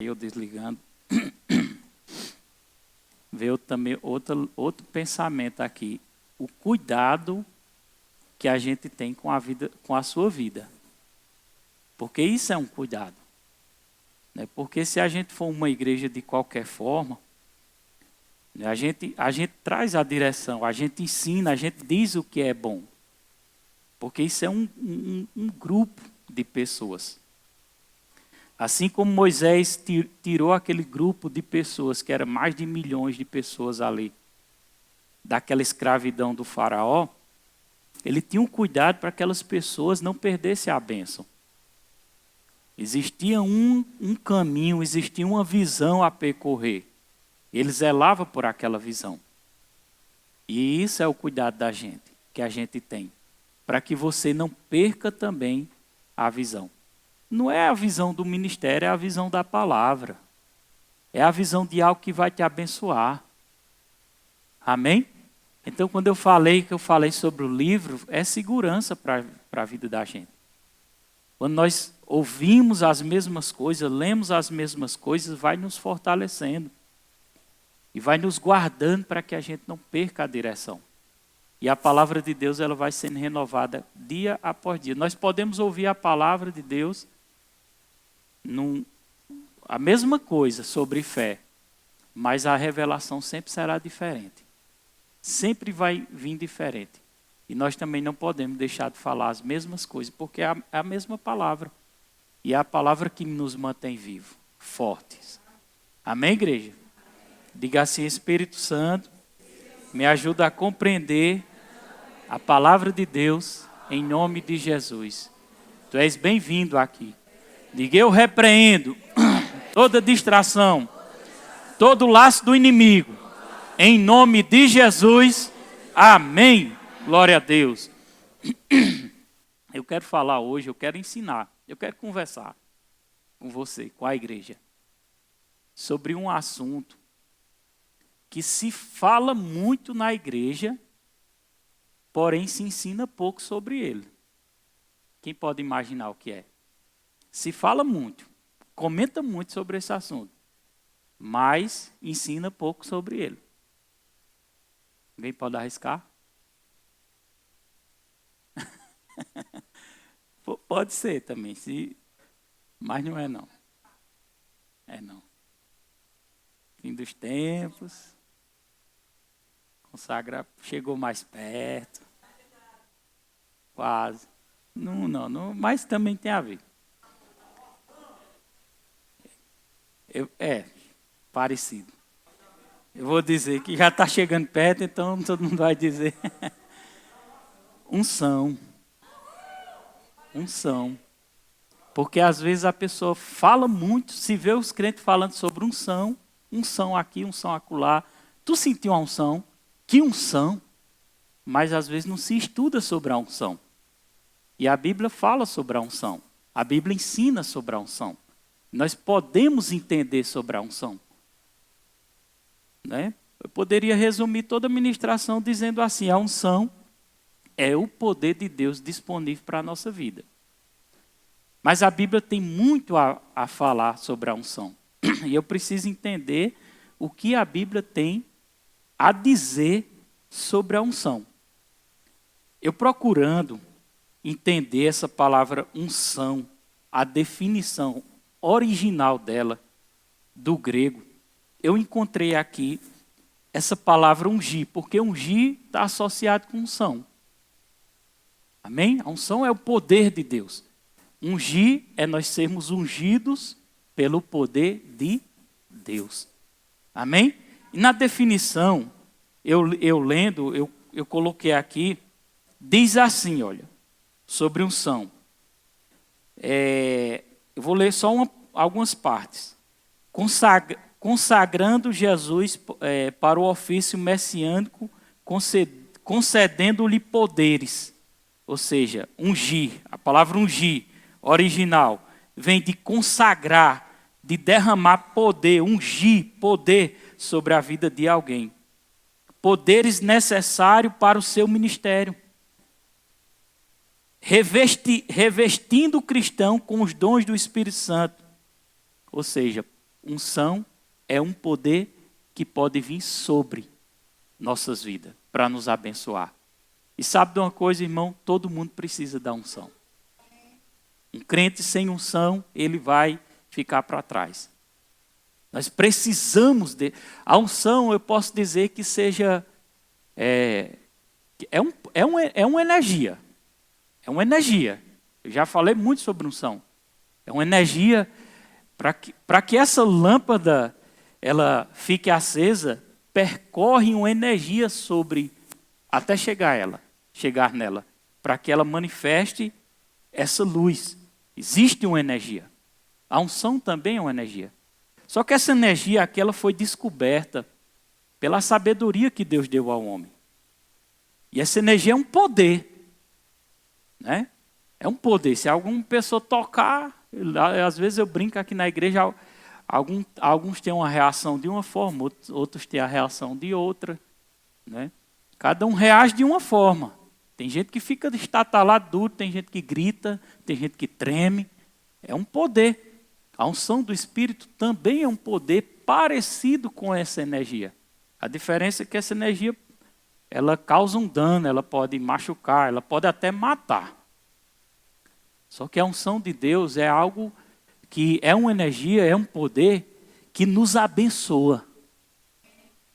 eu desligando, veio também outro pensamento aqui. O cuidado que a gente tem com a vida, com a sua vida. Porque isso é um cuidado. Né? Porque se a gente for uma igreja de qualquer forma, né, a gente traz a direção, a gente ensina, a gente diz o que é bom. Porque isso é um grupo de pessoas. Assim como Moisés tirou aquele grupo de pessoas, que era mais de milhões de pessoas ali, daquela escravidão do faraó, ele tinha um cuidado para que aquelas pessoas não perdessem a bênção. Existia um caminho, existia uma visão a percorrer. Ele zelava por aquela visão. E isso é o cuidado da gente, que a gente tem, para que você não perca também a visão. Não é a visão do ministério, é a visão da palavra. É a visão de algo que vai te abençoar. Amém? Então, quando eu falei sobre o livro, é segurança para a vida da gente. Quando nós ouvimos as mesmas coisas, lemos as mesmas coisas, vai nos fortalecendo. E vai nos guardando para que a gente não perca a direção. E a palavra de Deus ela vai sendo renovada dia após dia. Nós podemos ouvir a palavra de Deus, a mesma coisa sobre fé, mas a revelação sempre será diferente. Sempre vai vir diferente. E nós também não podemos deixar de falar as mesmas coisas, porque é a mesma palavra. E é a palavra que nos mantém vivos, fortes. Amém, igreja? Diga assim: Espírito Santo, me ajuda a compreender a palavra de Deus em nome de Jesus. Tu és bem-vindo aqui. Diga: eu repreendo toda distração, todo laço do inimigo, em nome de Jesus. Amém. Glória a Deus. Eu quero falar hoje, eu quero ensinar, eu quero conversar com você, com a igreja, sobre um assunto que se fala muito na igreja, porém se ensina pouco sobre ele. Quem pode imaginar o que é? Se fala muito, comenta muito sobre esse assunto, mas ensina pouco sobre ele. Alguém pode arriscar? Pode ser também, mas não é não. É não. Fim dos tempos. Consagrar chegou mais perto. Quase. Não, mas também tem a ver. Parecido. Eu vou dizer que já está chegando perto, então todo mundo vai dizer. Unção. Porque às vezes a pessoa fala muito, se vê os crentes falando sobre unção aqui, unção acolá. Tu sentiu a unção? Que unção? Mas às vezes não se estuda sobre a unção. E a Bíblia fala sobre a unção. A Bíblia ensina sobre a unção. Nós podemos entender sobre a unção. Né? Eu poderia resumir toda a ministração dizendo assim: a unção é o poder de Deus disponível para a nossa vida. Mas a Bíblia tem muito a falar sobre a unção. E eu preciso entender o que a Bíblia tem a dizer sobre a unção. Eu procurando entender essa palavra unção, a definição original dela, do grego, eu encontrei aqui essa palavra ungir, porque ungir está associado com unção. Amém? A unção é o poder de Deus. Ungir é nós sermos ungidos pelo poder de Deus. Amém? E na definição, eu lendo, eu coloquei aqui, diz assim, olha, sobre unção. Eu vou ler só algumas partes. Consagrando Jesus para o ofício messiânico, concedendo-lhe poderes. Ou seja, ungir, a palavra ungir, original, vem de consagrar, de derramar poder, ungir poder sobre a vida de alguém. Poderes necessários para o seu ministério. Revestindo o cristão com os dons do Espírito Santo. Ou seja, Unção é um poder que pode vir sobre nossas vidas para nos abençoar. E sabe de uma coisa, irmão? Todo mundo precisa da unção. Um crente sem unção, ele vai ficar para trás. Nós precisamos de... A unção, eu posso dizer que seja... É uma energia. É uma energia. Eu já falei muito sobre unção. É uma energia para que essa lâmpada ela fique acesa, percorre uma energia sobre até chegar nela, para que ela manifeste essa luz. Existe uma energia. A unção também é uma energia. Só que essa energia aqui ela foi descoberta pela sabedoria que Deus deu ao homem. E essa energia é um poder, né? É um poder. Se alguma pessoa tocar, às vezes eu brinco aqui na igreja, alguns têm uma reação de uma forma, outros têm a reação de outra, né? Cada um reage de uma forma. Tem gente que fica estatalado duro, tem gente que grita, tem gente que treme. É um poder. A unção do Espírito também é um poder parecido com essa energia. A diferença é que essa energia ela causa um dano, ela pode machucar, ela pode até matar. Só que a unção de Deus é algo que é uma energia, é um poder que nos abençoa.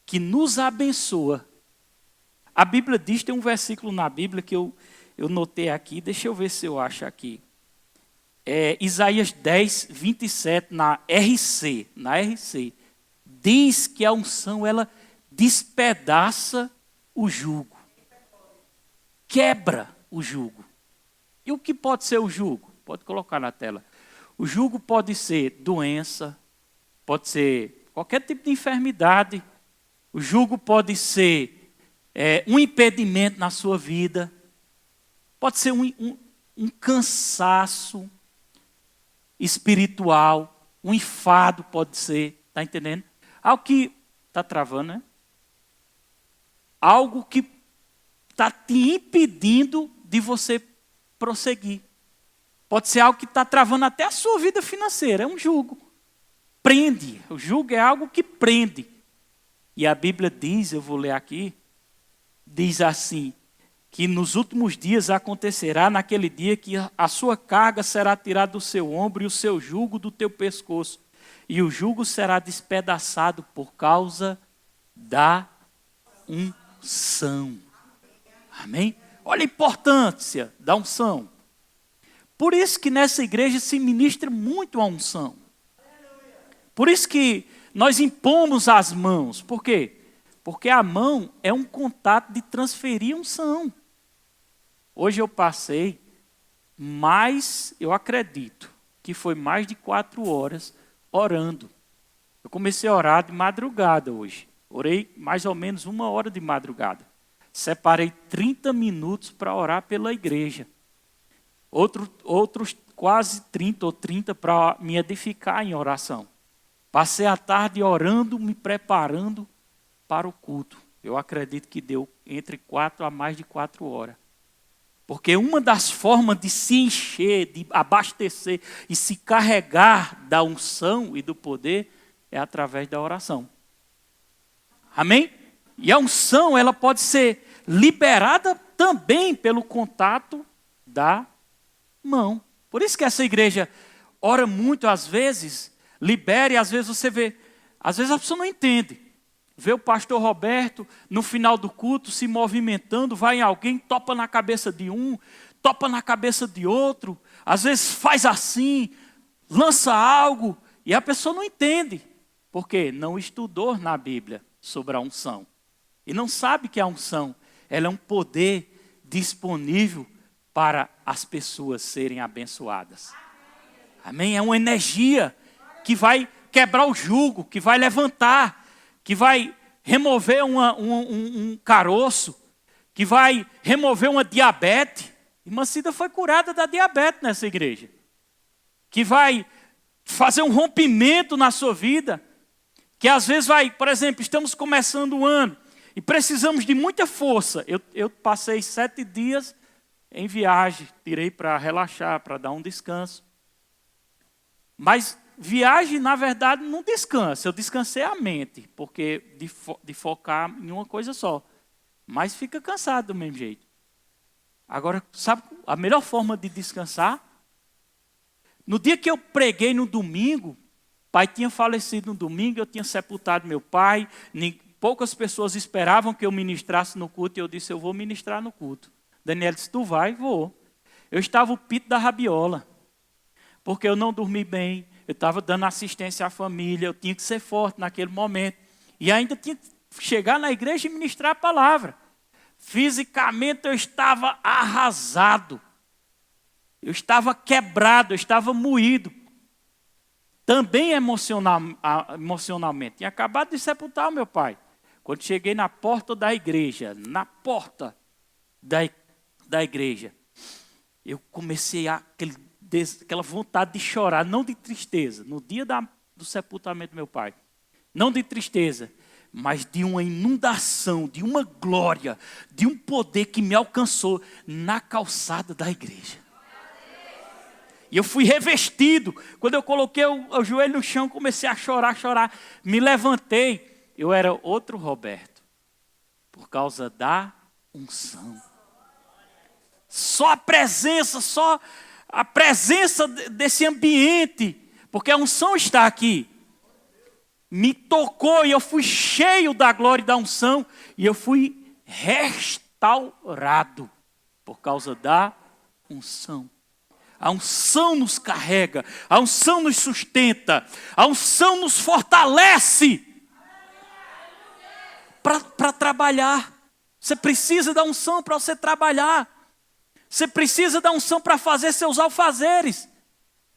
Que nos abençoa. A Bíblia diz, tem um versículo na Bíblia que eu notei aqui, deixa eu ver se eu acho aqui. Isaías 10, 27, na RC, diz que a unção, ela despedaça o jugo. Quebra o jugo. E o que pode ser o jugo? Pode colocar na tela. O jugo pode ser doença, pode ser qualquer tipo de enfermidade. O jugo pode ser um impedimento na sua vida. Pode ser um cansaço espiritual, um enfado pode ser, está entendendo? Algo que está travando, né? Algo que está te impedindo de você prosseguir. Pode ser algo que está travando até a sua vida financeira, é um jugo. Prende, o jugo é algo que prende. E a Bíblia diz, eu vou ler aqui, diz assim, que nos últimos dias acontecerá naquele dia que a sua carga será tirada do seu ombro e o seu jugo do teu pescoço. E o jugo será despedaçado por causa da unção. Amém? Olha a importância da unção. Por isso que nessa igreja se ministra muito a unção. Por isso que nós impomos as mãos. Por quê? Porque a mão é um contato de transferir unção. Hoje eu passei eu acredito, que foi mais de 4 horas orando. Eu comecei a orar de madrugada hoje. Orei mais ou menos 1 hora de madrugada. Separei 30 minutos para orar pela igreja. Outros quase 30 ou 30 para me edificar em oração. Passei a tarde orando, me preparando para o culto. Eu acredito que deu entre 4 a mais de 4 horas. Porque uma das formas de se encher, de abastecer e se carregar da unção e do poder é através da oração. Amém? E a unção, ela pode ser liberada também pelo contato da mão. Por isso que essa igreja ora muito às vezes, libera e às vezes você vê, às vezes a pessoa não entende. Vê o pastor Roberto no final do culto se movimentando, vai em alguém, topa na cabeça de um, topa na cabeça de outro, às vezes faz assim, lança algo e a pessoa não entende. Por quê? Não estudou na Bíblia sobre a unção. E não sabe que a unção ela é um poder disponível para as pessoas serem abençoadas. Amém? É uma energia que vai quebrar o jugo, que vai levantar, que vai remover um caroço, que vai remover uma diabetes. Irmã Cida foi curada da diabetes nessa igreja. Que vai fazer um rompimento na sua vida. Que às vezes vai, por exemplo, estamos começando o ano e precisamos de muita força. Eu passei 7 dias em viagem, tirei para relaxar, para dar um descanso. Mas viagem, na verdade, não descansa. Eu descansei a mente, porque de focar em uma coisa só. Mas fica cansado do mesmo jeito. Agora, sabe a melhor forma de descansar? No dia que eu preguei no domingo, pai tinha falecido no domingo, eu tinha sepultado meu pai, poucas pessoas esperavam que eu ministrasse no culto, e eu disse, eu vou ministrar no culto. Daniel disse, tu vai? Vou. Eu estava o pito da rabiola, porque eu não dormi bem, eu estava dando assistência à família, eu tinha que ser forte naquele momento, e ainda tinha que chegar na igreja e ministrar a palavra. Fisicamente eu estava arrasado, eu estava quebrado, eu estava moído. Também emocionalmente. Tinha acabado de sepultar o meu pai. Quando cheguei na porta da igreja, da igreja, eu comecei aquela vontade de chorar, não de tristeza, no dia do sepultamento do meu pai. Não de tristeza, mas de uma inundação, de uma glória, de um poder que me alcançou na calçada da igreja. E eu fui revestido. Quando eu coloquei o joelho no chão, comecei a chorar. Me levantei. Eu era outro Roberto. Por causa da unção. Só a presença desse ambiente. Porque a unção está aqui. Me tocou e eu fui cheio da glória e da unção. E eu fui restaurado. Por causa da unção. A unção nos carrega, a unção nos sustenta, a unção nos fortalece para trabalhar. Você precisa da unção para você trabalhar. Você precisa da unção para fazer seus alfazeres.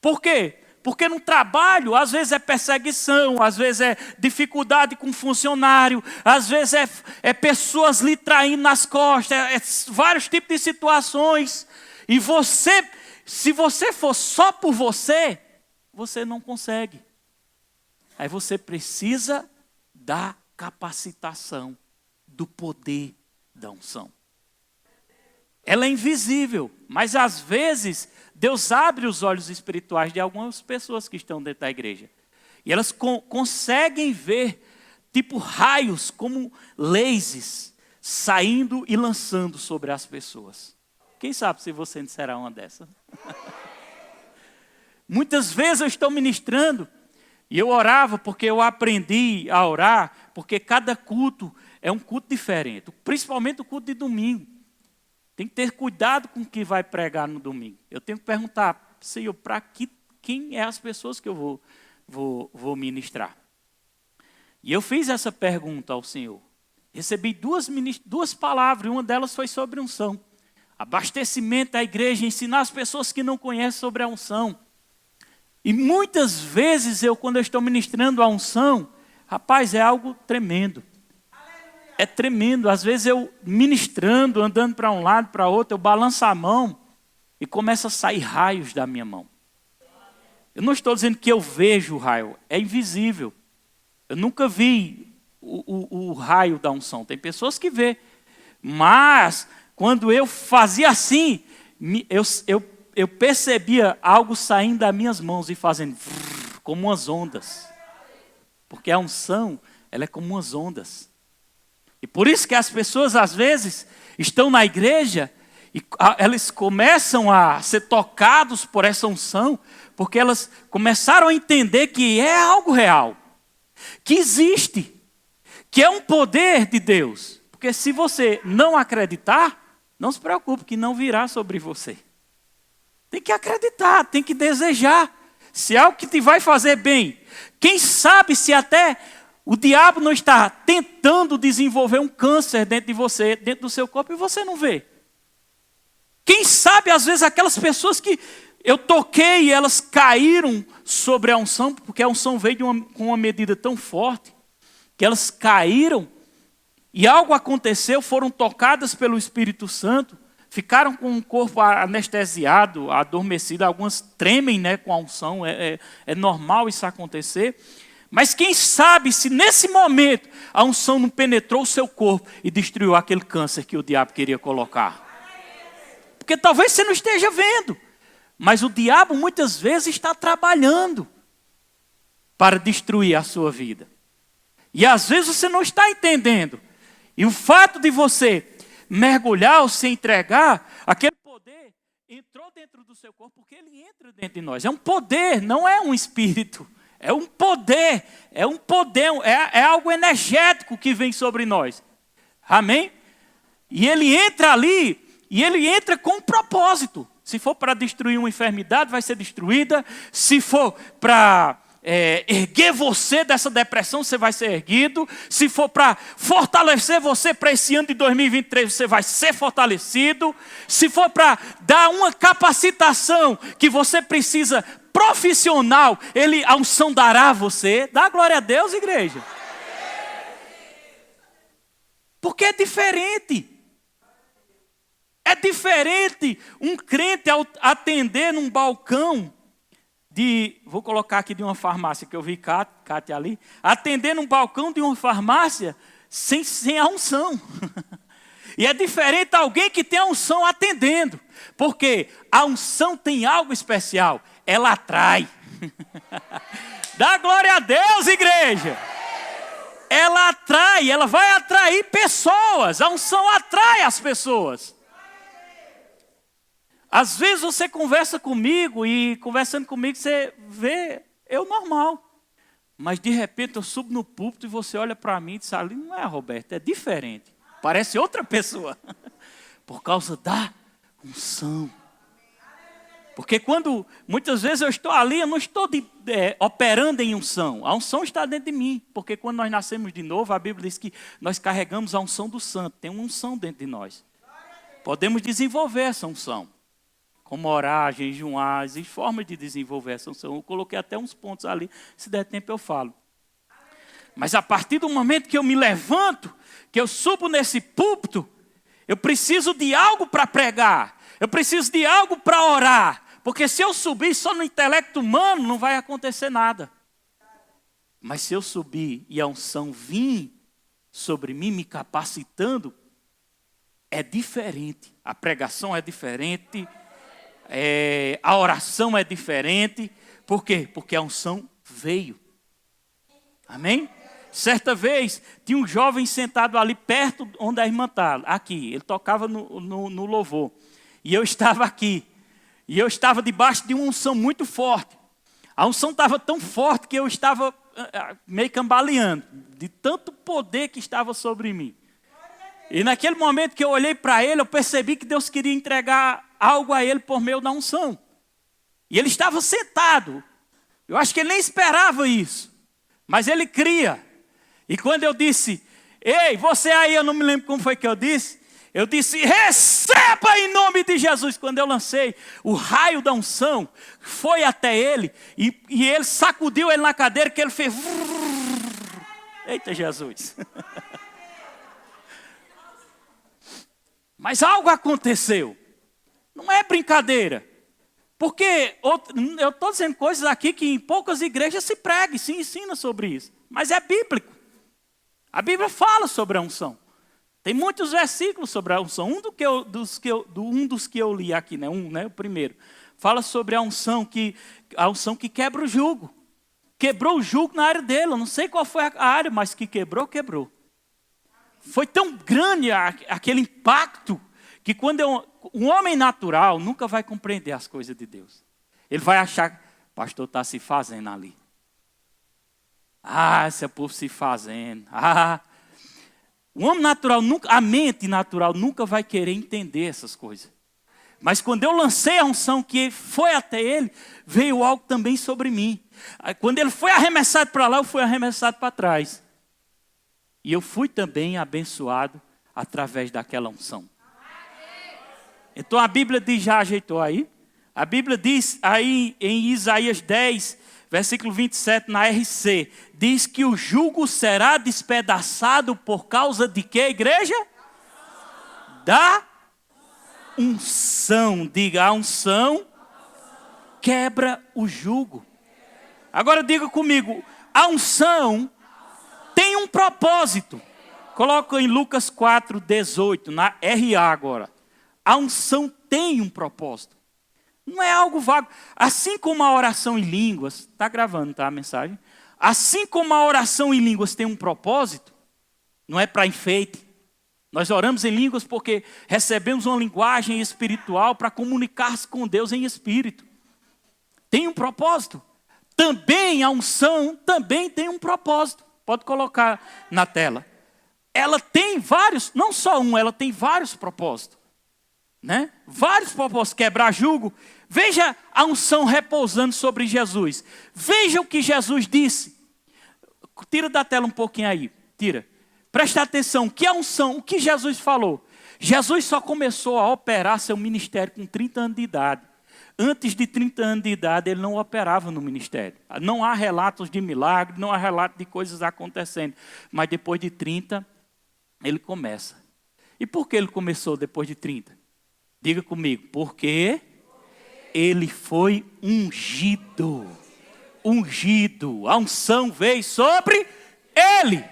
Por quê? Porque no trabalho, às vezes é perseguição, às vezes é dificuldade com funcionário, às vezes é pessoas lhe traindo nas costas, é vários tipos de situações. E se você for só por você, você não consegue. Aí você precisa da capacitação, do poder da unção. Ela é invisível, mas às vezes Deus abre os olhos espirituais de algumas pessoas que estão dentro da igreja. E elas conseguem ver, tipo raios, como lasers, saindo e lançando sobre as pessoas. Quem sabe se você não será uma dessas? Muitas vezes eu estou ministrando e eu orava porque eu aprendi a orar, porque cada culto é um culto diferente, principalmente o culto de domingo. Tem que ter cuidado com o que vai pregar no domingo. Eu tenho que perguntar, Senhor, para quem é as pessoas que eu vou ministrar? E eu fiz essa pergunta ao Senhor. Recebi duas palavras, e uma delas foi sobre unção. Abastecimento da igreja, ensinar as pessoas que não conhecem sobre a unção. E muitas vezes quando eu estou ministrando a unção, rapaz, é algo tremendo. É tremendo. Às vezes eu ministrando, andando para um lado, para outro, eu balanço a mão e começa a sair raios da minha mão. Eu não estou dizendo que eu vejo o raio, é invisível. Eu nunca vi o raio da unção. Tem pessoas que vê, mas quando eu fazia assim, eu percebia algo saindo das minhas mãos e fazendo como umas ondas. Porque a unção, ela é como umas ondas. E por isso que as pessoas, às vezes, estão na igreja e elas começam a ser tocados por essa unção, porque elas começaram a entender que é algo real, que existe, que é um poder de Deus. Porque se você não acreditar, não se preocupe que não virá sobre você. Tem que acreditar, tem que desejar. Se é algo que te vai fazer bem. Quem sabe se até o diabo não está tentando desenvolver um câncer dentro de você, dentro do seu corpo, e você não vê. Quem sabe, às vezes, aquelas pessoas que eu toquei e elas caíram sobre a unção, porque a unção veio com uma medida tão forte, que elas caíram, e algo aconteceu, foram tocadas pelo Espírito Santo, ficaram com o corpo anestesiado, adormecido, algumas tremem, né, com a unção, é normal isso acontecer. Mas quem sabe se nesse momento a unção não penetrou o seu corpo e destruiu aquele câncer que o diabo queria colocar. Porque talvez você não esteja vendo, mas o diabo muitas vezes está trabalhando. para destruir a sua vida. E às vezes você não está entendendo. E o fato de você mergulhar ou se entregar, aquele poder entrou dentro do seu corpo, porque ele entra dentro de nós. É um poder, não é um espírito. É um poder, é algo energético que vem sobre nós. Amém? E ele entra ali, e ele entra com um propósito. Se for para destruir uma enfermidade, vai ser destruída. Se for para erguer você dessa depressão, você vai ser erguido. Se for para fortalecer você para esse ano de 2023, você vai ser fortalecido. Se for para dar uma capacitação que você precisa profissional, a unção dará a você. Dá glória a Deus, igreja. Porque é diferente. É diferente um crente atender num balcão vou colocar aqui de uma farmácia, que eu vi Cátia ali, atender num balcão de uma farmácia sem a unção. E é diferente alguém que tem a unção atendendo, porque a unção tem algo especial, ela atrai. Dá glória a Deus, igreja. Ela atrai, ela vai atrair pessoas, a unção atrai as pessoas. Às vezes você conversa comigo e conversando comigo você vê eu normal. Mas de repente eu subo no púlpito e você olha para mim e diz, ali não é Roberto, é diferente. Parece outra pessoa. Por causa da unção. Porque muitas vezes eu estou ali, eu não estou operando em unção. A unção está dentro de mim. Porque quando nós nascemos de novo, a Bíblia diz que nós carregamos a unção do santo. Tem uma unção dentro de nós. Podemos desenvolver essa unção. Como orar, jejuar, existem formas de desenvolver essa unção. Eu coloquei até uns pontos ali, se der tempo eu falo. Mas a partir do momento que eu me levanto, que eu subo nesse púlpito, eu preciso de algo para pregar, eu preciso de algo para orar. Porque se eu subir só no intelecto humano, não vai acontecer nada. Mas se eu subir e a unção vir sobre mim, me capacitando, é diferente. A pregação é diferente. A oração é diferente. Por quê? Porque a unção veio. Amém? Certa vez, tinha um jovem sentado ali perto onde a irmã está. Aqui, ele tocava no louvor. E eu estava aqui. E eu estava debaixo de uma unção muito forte. A unção estava tão forte que eu estava meio cambaleando. De tanto poder que estava sobre mim. E naquele momento que eu olhei para ele, eu percebi que Deus queria entregar algo a ele por meio da unção. E ele estava sentado. Eu acho que ele nem esperava isso. Mas ele cria. E quando eu disse, ei, você aí, eu não me lembro como foi que eu disse. Eu disse, receba em nome de Jesus. Quando eu lancei, o raio da unção foi até ele. E ele sacudiu ele na cadeira, que ele fez... Eita, Jesus. Mas algo aconteceu. Não é brincadeira. Porque eu estou dizendo coisas aqui que em poucas igrejas se prega, se ensina sobre isso. Mas é bíblico. A Bíblia fala sobre a unção. Tem muitos versículos sobre a unção. Um dos que eu li aqui, né? O primeiro. Fala sobre a unção que quebra o jugo. Quebrou o jugo na área dele. Eu não sei qual foi a área, mas que quebrou. Foi tão grande aquele impacto que quando um homem natural nunca vai compreender as coisas de Deus. Ele vai achar que o pastor está se fazendo ali. Esse é o povo se fazendo. O homem natural, a mente natural nunca vai querer entender essas coisas. Mas quando eu lancei a unção que foi até ele, veio algo também sobre mim. Quando ele foi arremessado para lá, eu fui arremessado para trás. E eu fui também abençoado através daquela unção. Então a Bíblia diz, já ajeitou aí? A Bíblia diz aí em Isaías 10, versículo 27, na RC, diz que o jugo será despedaçado por causa de quê, igreja? Da unção. Diga, a unção quebra o jugo. Agora diga comigo, a unção tem um propósito. Coloca em Lucas 4, 18, na RA agora. A unção tem um propósito. Não é algo vago. Assim como a oração em línguas, está gravando, tá, a mensagem? assim como a oração em línguas tem um propósito, não é para enfeite. Nós oramos em línguas porque recebemos uma linguagem espiritual para comunicar-se com Deus em espírito. Tem um propósito. Também a unção também tem um propósito. Pode colocar na tela. Ela tem vários, não só um, ela tem vários propósitos. Né? Vários propósitos. Quebrar jugo. Veja a unção repousando sobre Jesus. Veja o que Jesus disse. Tira da tela um pouquinho aí. Tira. Presta atenção. Que a unção, o que Jesus falou? Jesus só começou a operar seu ministério com 30 anos de idade. Antes de 30 anos de idade, ele não operava no ministério. Não há relatos de milagres, não há relatos de coisas acontecendo. Mas depois de 30, ele começa. E por que ele começou depois de 30? Diga comigo, porque ele foi ungido. Ungido. A unção veio sobre ele.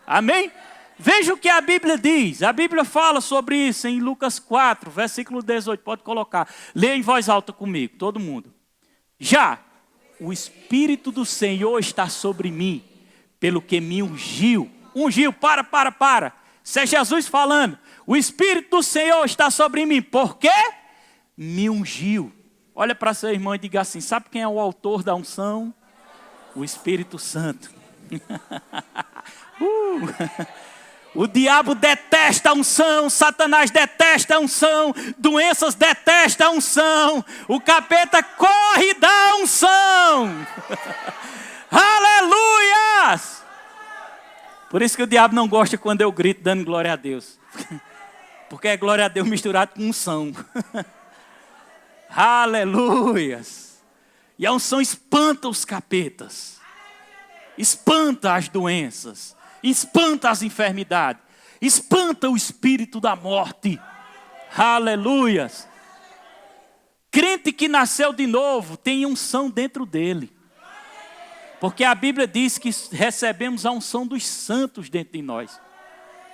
Amém? Veja o que a Bíblia diz. A Bíblia fala sobre isso em Lucas 4, versículo 18. Pode colocar. Leia em voz alta comigo, todo mundo. Já o Espírito do Senhor está sobre mim, pelo que me ungiu. Ungiu, para. Isso é Jesus falando. O Espírito do Senhor está sobre mim. Por quê? Me ungiu. Olha para seu irmão e diga assim, sabe quem é o autor da unção? O Espírito Santo. O diabo detesta a unção, Satanás detesta a unção, doenças detestam a unção, o capeta corre da unção. Aleluias! Por isso que o diabo não gosta quando eu grito dando glória a Deus. Porque é glória a Deus misturado com unção. Aleluias! E a unção espanta os capetas, espanta as doenças, espanta as enfermidades, espanta o espírito da morte. Aleluias! Crente que nasceu de novo tem unção dentro dele. Porque a Bíblia diz que recebemos a unção dos santos dentro de nós.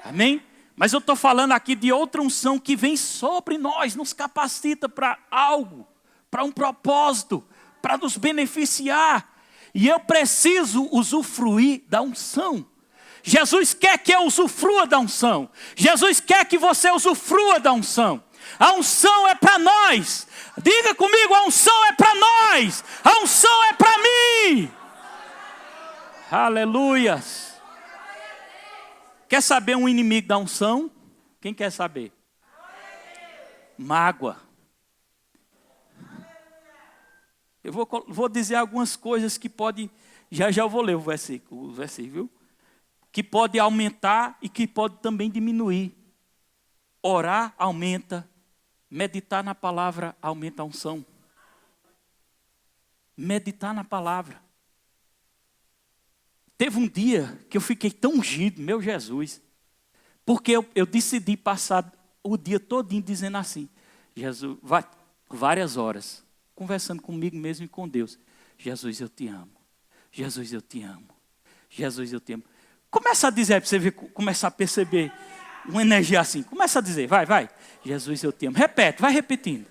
Amém? Mas eu estou falando aqui de outra unção que vem sobre nós, nos capacita para algo, para um propósito, para nos beneficiar. E eu preciso usufruir da unção. Jesus quer que eu usufrua da unção. Jesus quer que você usufrua da unção. A unção é para nós. Diga comigo, a unção é para nós. A unção é para mim. Aleluias. Quer saber um inimigo da unção? Quem quer saber? Mágoa. Eu vou dizer algumas coisas que pode, já eu vou ler o versículo, viu? Que pode aumentar e que pode também diminuir. Orar aumenta, meditar na palavra aumenta a unção. Meditar na palavra. Teve um dia que eu fiquei tão ungido, meu Jesus, porque eu decidi passar o dia todinho dizendo assim, Jesus, várias horas, conversando comigo mesmo e com Deus. Jesus, eu te amo. Jesus, eu te amo. Jesus, eu te amo. Começa a dizer para você ver, começar a perceber uma energia assim. Começa a dizer, vai. Jesus, eu te amo. Repete, vai repetindo.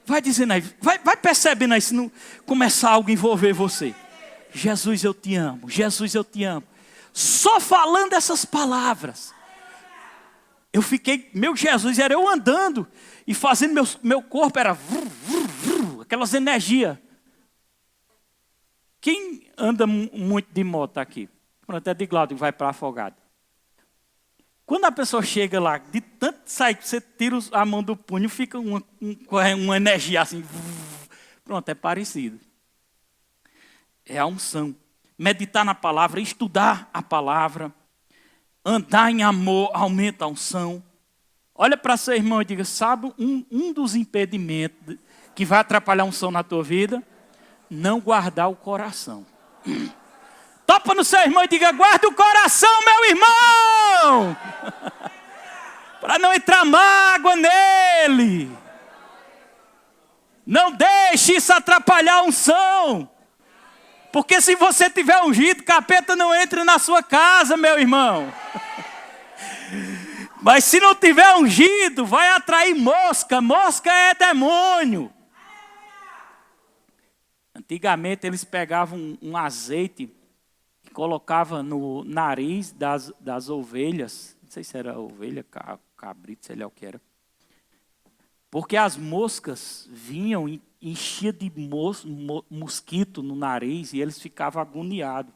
Vai dizendo aí, vai percebendo aí se não começar algo a envolver você. Jesus, eu te amo. Jesus, eu te amo. Só falando essas palavras. Eu fiquei, meu Jesus, era eu andando e fazendo meu corpo era aquelas energias. Quem anda muito de moto aqui? Pronto, é de Glaudio que vai para Afogado. Quando a pessoa chega lá, de tanto sair, você tira a mão do punho, fica uma energia assim. Pronto, é parecido. É a unção. Meditar na palavra, estudar a palavra, andar em amor, aumenta a unção. Olha para seu irmão e diga, sabe um dos impedimentos que vai atrapalhar a unção na tua vida? Não guardar o coração. Topa no seu irmão e diga, guarda o coração, meu irmão. Para não entrar mágoa nele. Não deixe isso atrapalhar a unção. Porque se você tiver ungido, capeta não entra na sua casa, meu irmão. Mas se não tiver ungido, vai atrair mosca. Mosca é demônio. Antigamente eles pegavam um azeite colocava no nariz das ovelhas, não sei se era ovelha, cabrito, sei lá o que era, porque as moscas vinham e enchia de mosquito no nariz e eles ficavam agoniados.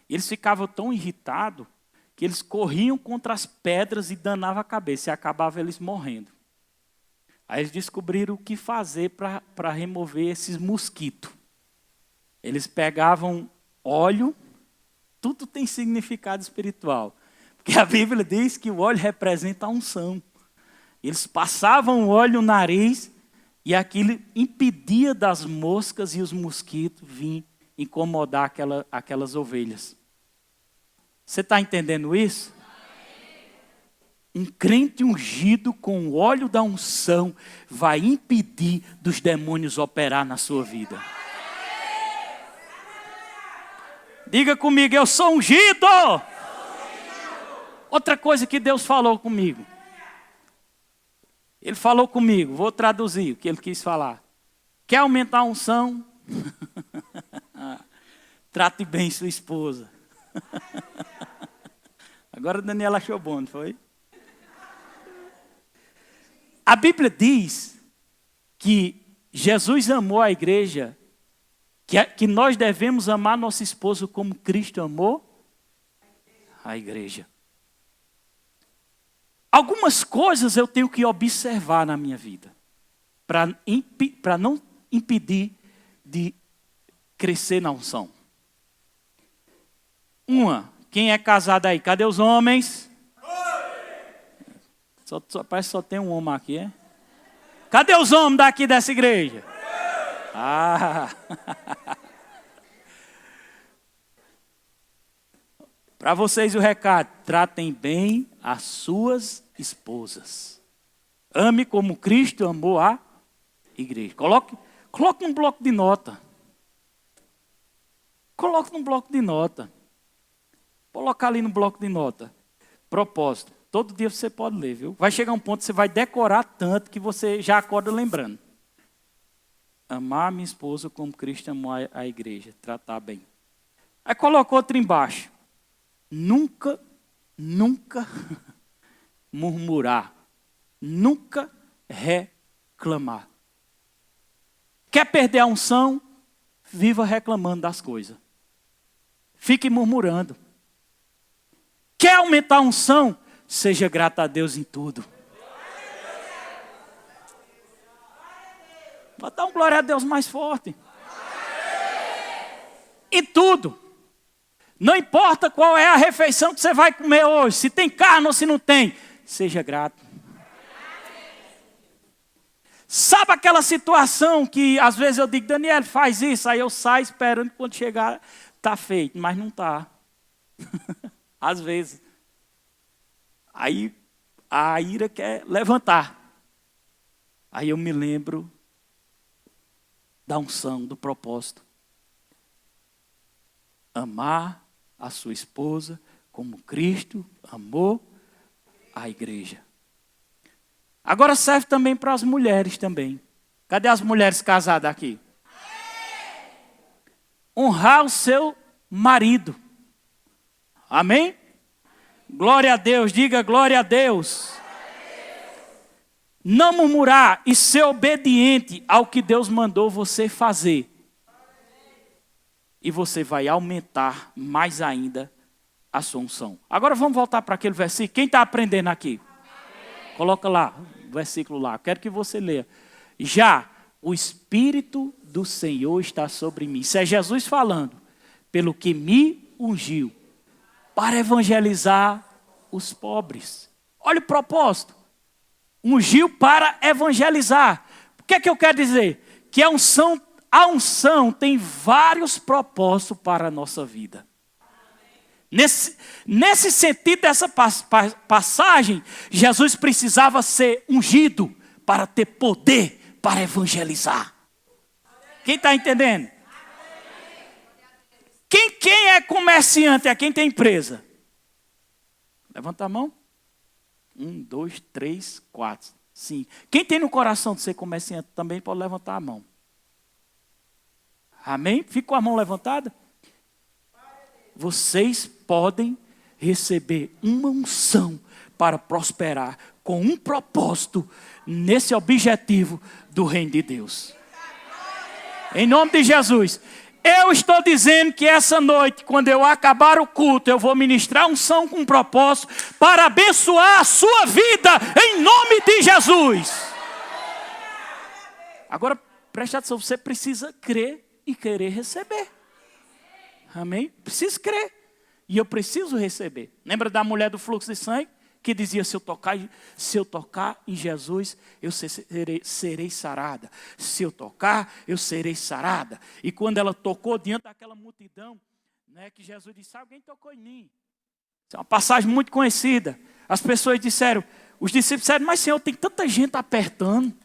Eles ficavam tão irritados que eles corriam contra as pedras e danavam a cabeça, e acabava eles morrendo. Aí eles descobriram o que fazer para remover esses mosquitos. Eles pegavam óleo, tudo tem significado espiritual, porque a Bíblia diz que o óleo representa a unção. Eles passavam o óleo no nariz e aquilo impedia das moscas e os mosquitos virem incomodar aquelas ovelhas. Você está entendendo isso? Um crente ungido com o óleo da unção vai impedir dos demônios operar na sua vida. Diga comigo, eu sou ungido. Outra coisa que Deus falou comigo. Ele falou comigo, vou traduzir o que ele quis falar. Quer aumentar a unção? Trate bem sua esposa. Agora a Daniela achou bom, não foi? A Bíblia diz que Jesus amou a igreja, que nós devemos amar nosso esposo como Cristo amou a igreja. Algumas coisas eu tenho que observar na minha vida, para não impedir de crescer na unção. Quem é casado aí? Cadê os homens? Parece que só tem um homem aqui, é? Cadê os homens daqui dessa igreja? Para vocês o recado, tratem bem as suas esposas. Ame como Cristo amou a igreja. Coloque num bloco de nota. Coloque num bloco de nota. Colocar ali no bloco de nota. Propósito. Todo dia você pode ler, viu? Vai chegar um ponto que você vai decorar tanto que você já acorda lembrando. Amar minha esposa como Cristo amou a igreja. Tratar bem. Aí colocou outro embaixo. Nunca murmurar. Nunca reclamar. Quer perder a unção? Viva reclamando das coisas. Fique murmurando. Quer aumentar a unção? Seja grato a Deus em tudo. Vou dar um glória a Deus mais forte. Em tudo. Não importa qual é a refeição que você vai comer hoje. Se tem carne ou se não tem. Seja grato. Sabe aquela situação que às vezes eu digo, Daniel, faz isso. Aí eu saio esperando que quando chegar está feito. Mas não está. Às vezes. Aí a ira quer levantar. Aí eu me lembro da unção, do propósito. Amar a sua esposa como Cristo amou a igreja. Agora serve também para as mulheres também. Cadê as mulheres casadas aqui? Honrar o seu marido. Amém? Glória a Deus, diga glória a Deus. Não murmurar e ser obediente ao que Deus mandou você fazer. E você vai aumentar mais ainda a sua unção. Agora vamos voltar para aquele versículo. Quem está aprendendo aqui? Amém. Coloca lá, o versículo lá. Quero que você leia. Já o Espírito do Senhor está sobre mim. Isso é Jesus falando. Pelo que me ungiu. Para evangelizar os pobres. Olha o propósito. Ungiu para evangelizar. O que é que eu quero dizer? Que a unção tem vários propósitos para a nossa vida. Nesse sentido dessa passagem, Jesus precisava ser ungido para ter poder para evangelizar. Quem está entendendo? Quem é comerciante? É quem tem empresa? Levanta a mão. 1, 2, 3, 4, 5. Quem tem no coração de ser comerciante também pode levantar a mão. Amém? Fica com a mão levantada. vocês podem receber uma unção para prosperar com um propósito nesse objetivo do reino de Deus. Em nome de Jesus. Eu estou dizendo que essa noite, quando eu acabar o culto, eu vou ministrar unção com um propósito para abençoar a sua vida, em nome de Jesus. Agora, preste atenção, você precisa crer e querer receber. Amém? Preciso crer e eu preciso receber. Lembra da mulher do fluxo de sangue? Que dizia, se eu tocar em Jesus, eu serei sarada. Se eu tocar, eu serei sarada. E quando ela tocou diante daquela multidão, né, que Jesus disse, alguém tocou em mim. É uma passagem muito conhecida. As pessoas disseram, os discípulos disseram, mas Senhor, tem tanta gente apertando.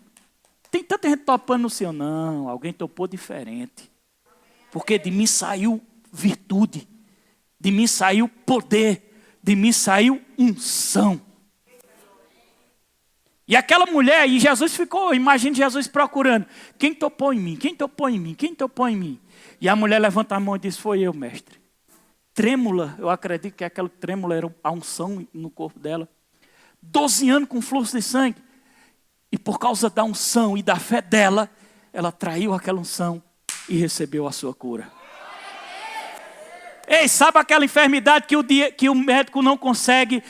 Tem tanta gente topando no Senhor. Não, alguém topou diferente. Porque de mim saiu virtude. De mim saiu poder. De mim saiu unção. E aquela mulher, e Jesus ficou, imagine Jesus procurando. Quem topou em mim? Quem topou em mim? Quem topou em mim? E a mulher levanta a mão e diz, foi eu, mestre. Trêmula, eu acredito que aquela trêmula era a unção no corpo dela. 12 anos com fluxo de sangue. E por causa da unção e da fé dela, ela traiu aquela unção e recebeu a sua cura. Ei, sabe aquela enfermidade que o médico não consegue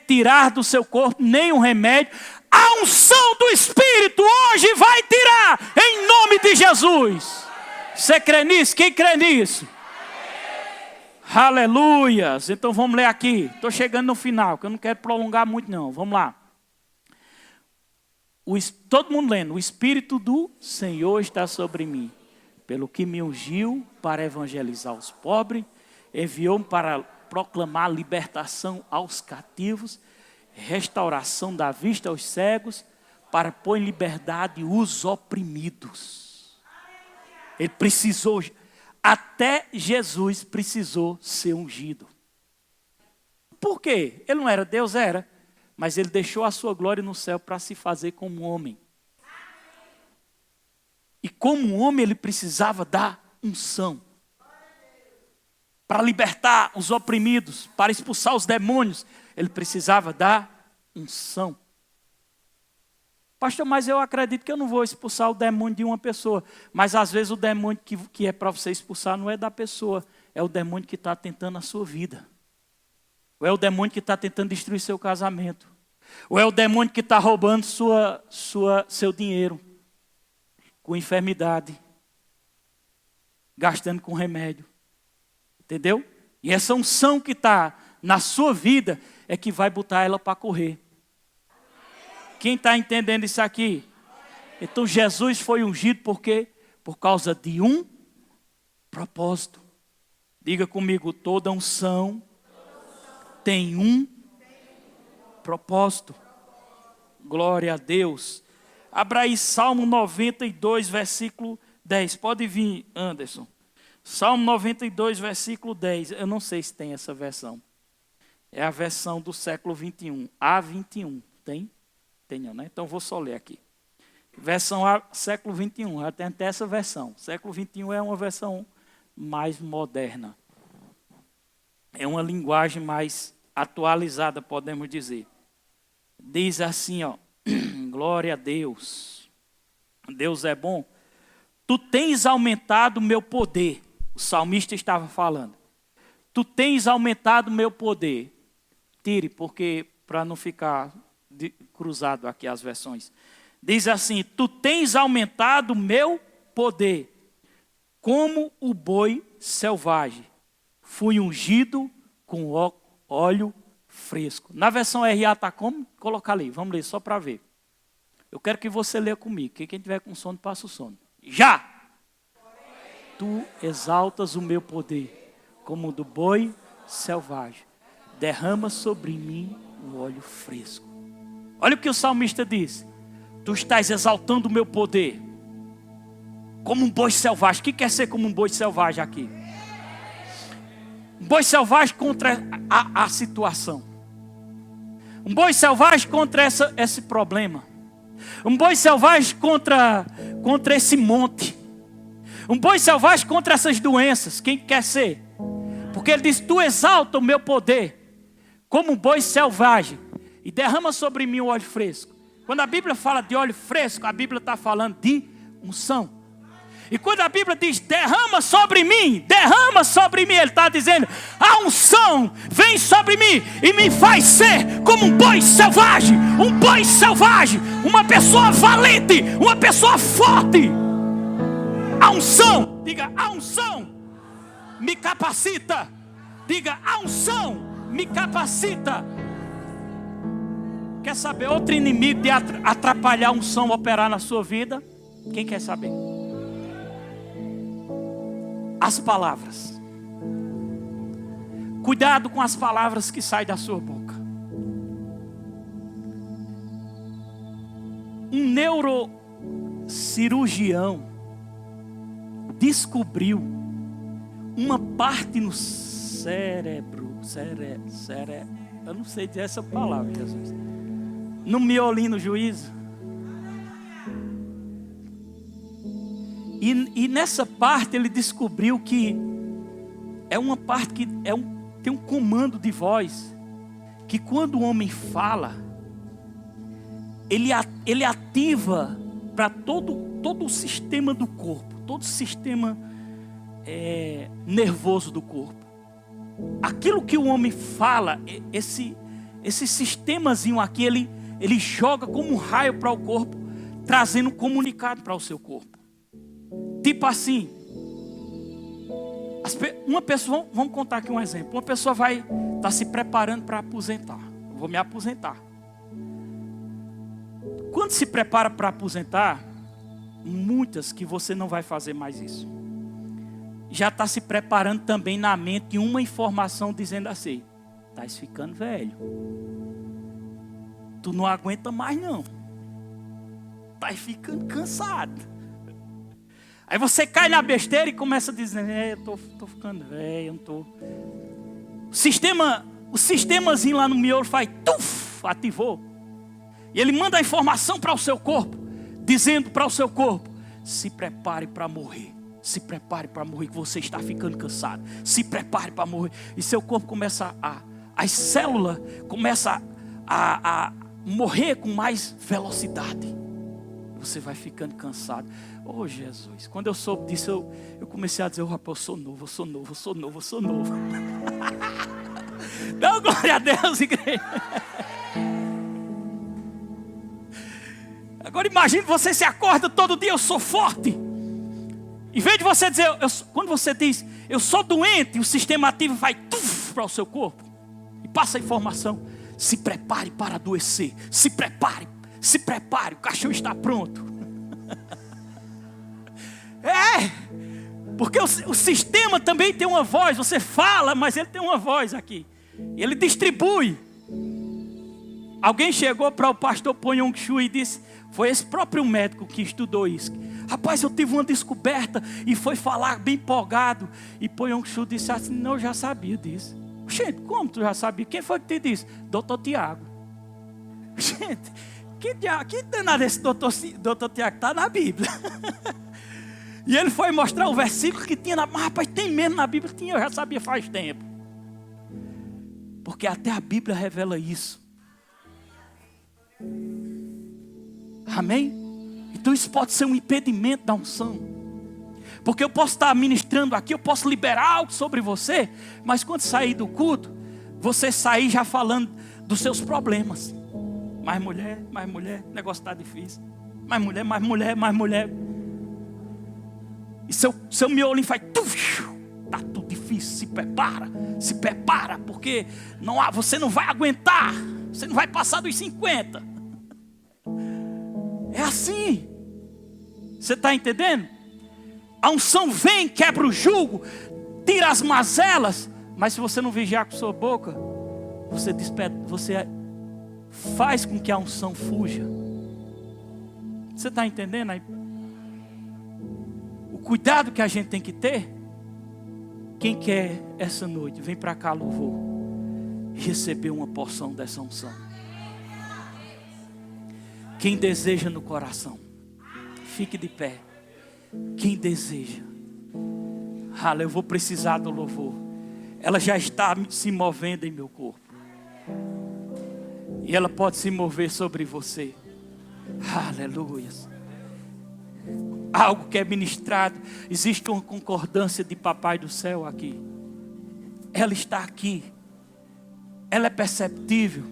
tirar do seu corpo nenhum remédio? A unção do Espírito hoje vai tirar, em nome de Jesus. Você crê nisso? Quem crê nisso? Aleluias. Então vamos ler aqui. Estou chegando no final, que eu não quero prolongar muito não. Vamos lá. Todo mundo lendo. O Espírito do Senhor está sobre mim. Pelo que me ungiu para evangelizar os pobres, enviou-me para proclamar libertação aos cativos, restauração da vista aos cegos, para pôr em liberdade os oprimidos. Ele precisou, até Jesus precisou ser ungido. Por quê? Ele não era Deus, era, mas ele deixou a sua glória no céu para se fazer como homem. E como homem ele precisava da unção. Para libertar os oprimidos, para expulsar os demônios, ele precisava da unção. Pastor, mas eu acredito que eu não vou expulsar o demônio de uma pessoa. Mas às vezes o demônio que é para você expulsar não é da pessoa, é o demônio que está tentando a sua vida. Ou é o demônio que está tentando destruir seu casamento. Ou é o demônio que está roubando seu dinheiro. Com enfermidade, gastando com remédio, entendeu? E essa unção que está na sua vida é que vai botar ela para correr. Quem está entendendo isso aqui? Então Jesus foi ungido por quê? Por causa de um propósito. Diga comigo, toda unção tem um propósito. Glória a Deus. Abra aí Salmo 92, versículo 10. Pode vir, Anderson. Salmo 92, versículo 10. Eu não sei se tem essa versão. É a versão do século 21. A21. Tem? Tem não, né? Então vou só ler aqui. Versão século 21. Já tem até essa versão. Século 21 é uma versão mais moderna. É uma linguagem mais atualizada, podemos dizer. Diz assim, ó. Glória a Deus. Deus é bom. Tu tens aumentado o meu poder. O salmista estava falando. Tu tens aumentado o meu poder. Tire, porque para não ficar cruzado aqui as versões. Diz assim, tu tens aumentado o meu poder. Como o boi selvagem. Fui ungido com óleo fresco. Na versão RA está como? Colocar ali, vamos ler só para ver. Eu quero que você leia comigo. Quem tiver com sono, passa o sono. Já! Tu exaltas o meu poder, como o do boi selvagem. Derrama sobre mim o óleo fresco. Olha o que o salmista diz. Tu estás exaltando o meu poder, como um boi selvagem. O que quer ser como um boi selvagem aqui? Um boi selvagem contra a situação. Um boi selvagem contra esse problema. Um boi selvagem contra esse monte. Um boi selvagem contra essas doenças. Quem quer ser? Porque ele diz, tu exalta o meu poder como um boi selvagem e derrama sobre mim o óleo fresco. Quando a Bíblia fala de óleo fresco, a Bíblia está falando de unção. E quando a Bíblia diz, derrama sobre mim, ele está dizendo, a unção vem sobre mim e me faz ser como um boi selvagem, uma pessoa valente, uma pessoa forte. A unção, diga, a unção me capacita, diga, a unção me capacita. Quer saber outro inimigo de atrapalhar a unção operar na sua vida? Quem quer saber? As palavras. Cuidado com as palavras que saem da sua boca. Um neurocirurgião descobriu uma parte no cérebro, eu não sei dizer essa palavra, Jesus. No miolinho, no juízo. E nessa parte ele descobriu que é uma parte que tem um comando de voz, que quando o homem fala, ele ativa para todo o sistema do corpo, todo o sistema nervoso do corpo. Aquilo que o homem fala, esse sistemazinho aqui, ele joga como um raio para o corpo, trazendo um comunicado para o seu corpo. Tipo assim, uma pessoa, vamos contar aqui um exemplo. Uma pessoa vai estar se preparando para aposentar. Eu vou me aposentar. Quando se prepara para aposentar, muitas que você não vai fazer mais isso. Já está se preparando também na mente uma informação dizendo assim: estás ficando velho. Tu não aguenta mais não. Estás ficando cansado. Aí você cai na besteira e começa a dizer, eu tô ficando velho, eu não tô. O sistemazinho lá no miolo faz, ativou. E ele manda a informação para o seu corpo, dizendo para o seu corpo, se prepare para morrer. Se prepare para morrer, que você está ficando cansado. Se prepare para morrer. E seu corpo começa as células começam a morrer com mais velocidade. Você vai ficando cansado. Oh Jesus, quando eu soube disso, eu comecei a dizer, rapaz, eu sou novo. Dá glória a Deus, igreja. Agora imagine, você se acorda todo dia, eu sou forte. Em vez de você dizer, quando você diz, eu sou doente, o sistema ativo vai para o seu corpo e passa a informação. Se prepare para adoecer. Se prepare, o caixão está pronto. Porque o sistema também tem uma voz. Você fala, mas ele tem uma voz aqui. Ele distribui. Alguém chegou para o pastor Poyong Shu e disse, foi esse próprio médico que estudou isso. Rapaz, eu tive uma descoberta e foi falar bem empolgado. E Poyong Shu disse assim, não, eu já sabia disso. Gente, como tu já sabia? Quem foi que te disse? Doutor Tiago. Gente, que danado esse doutor Tiago? Está na Bíblia. E ele foi mostrar o versículo que tinha mas rapaz, tem mesmo na Bíblia? Tinha, eu já sabia faz tempo. Porque até a Bíblia revela isso. Amém? Então isso pode ser um impedimento da unção. Porque eu posso estar ministrando aqui, eu posso liberar algo sobre você, mas quando sair do culto, você sair já falando dos seus problemas. Mais mulher, o negócio está difícil. Mais mulher. E seu miolinho faz, está tudo difícil, se prepara, porque você não vai aguentar, você não vai passar dos 50. É assim. Você está entendendo? A unção vem, quebra o jugo, tira as mazelas, mas se você não vigiar com sua boca, você faz com que a unção fuja. Você está entendendo aí? O cuidado que a gente tem que ter. Quem quer essa noite, vem para cá, louvor, e receber uma porção dessa unção. Quem deseja no coração, fique de pé. Quem deseja, eu vou precisar do louvor. ela já está se movendo em meu corpo. E ela pode se mover sobre você. Aleluia. Algo que é ministrado. Existe uma concordância de Papai do Céu aqui. Ela está aqui. Ela é perceptível.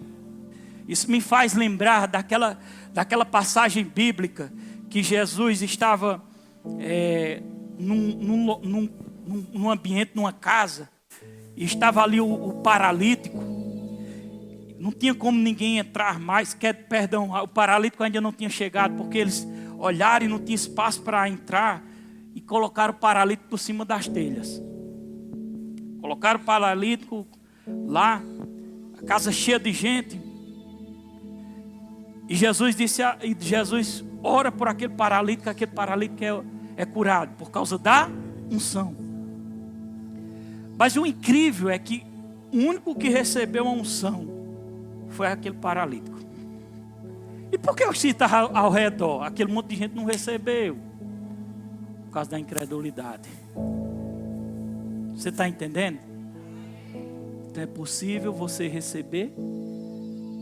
Isso me faz lembrar daquela passagem bíblica que Jesus estava num ambiente, numa casa, e estava ali o paralítico. Não tinha como ninguém entrar mais. Perdão, o paralítico ainda não tinha chegado, porque eles olharam e não tinha espaço para entrar e colocaram o paralítico por cima das telhas. Colocaram o paralítico lá, a casa cheia de gente. E Jesus ora por aquele paralítico é curado por causa da unção. Mas o incrível é que o único que recebeu a unção foi aquele paralítico. E por que você está ao redor? Aquele monte de gente não recebeu. Por causa da incredulidade. Você está entendendo? Então é possível você receber.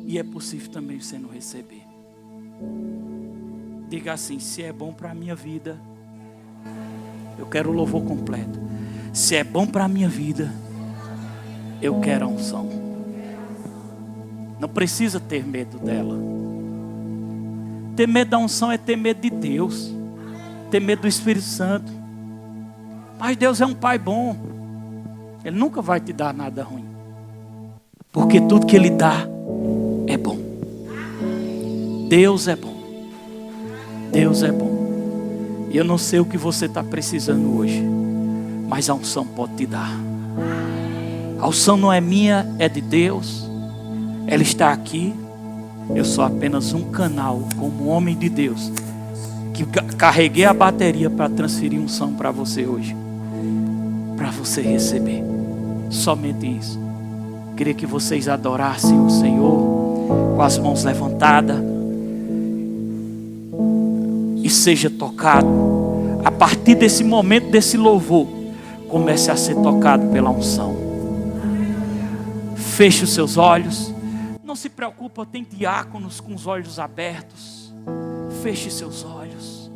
E é possível também você não receber. Diga assim: se é bom para a minha vida, eu quero o louvor completo. Se é bom para a minha vida, eu quero a unção. Não precisa ter medo dela. Ter medo da unção é ter medo de Deus. Ter medo do Espírito Santo. Mas Deus é um Pai bom. Ele nunca vai te dar nada ruim. Porque tudo que Ele dá é bom. Deus é bom. Deus é bom. E eu não sei o que você está precisando hoje, mas a unção pode te dar. A unção não é minha, é de Deus. Ela está aqui. Eu sou apenas um canal, como homem de Deus, que carreguei a bateria para transferir unção para você hoje, para você receber. Somente isso. Queria que vocês adorassem o Senhor com as mãos levantadas e seja tocado. A partir desse momento, desse louvor, comece a ser tocado pela unção. Feche os seus olhos. Não se preocupa, tem diáconos com os olhos abertos. Feche seus olhos.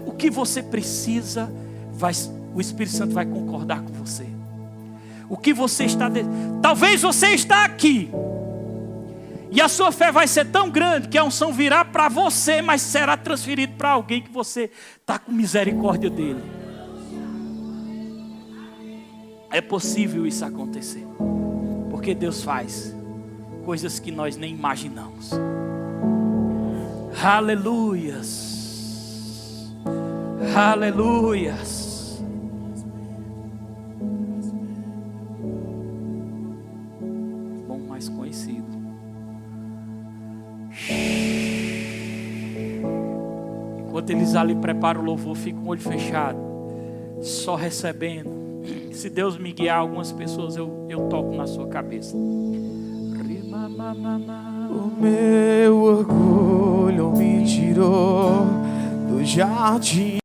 O que você precisa, o Espírito Santo vai concordar com você. O que você está... Talvez você está aqui e a sua fé vai ser tão grande que a unção virá para você, mas será transferido para alguém que você está com misericórdia dele. É possível isso acontecer, porque Deus faz coisas que nós nem imaginamos. Aleluias. Aleluias. Bom, mais conhecido. Enquanto eles ali preparam o louvor, fica com o olho fechado, só recebendo. Se Deus me guiar, algumas pessoas eu toco na sua cabeça. O meu orgulho me tirou do jardim.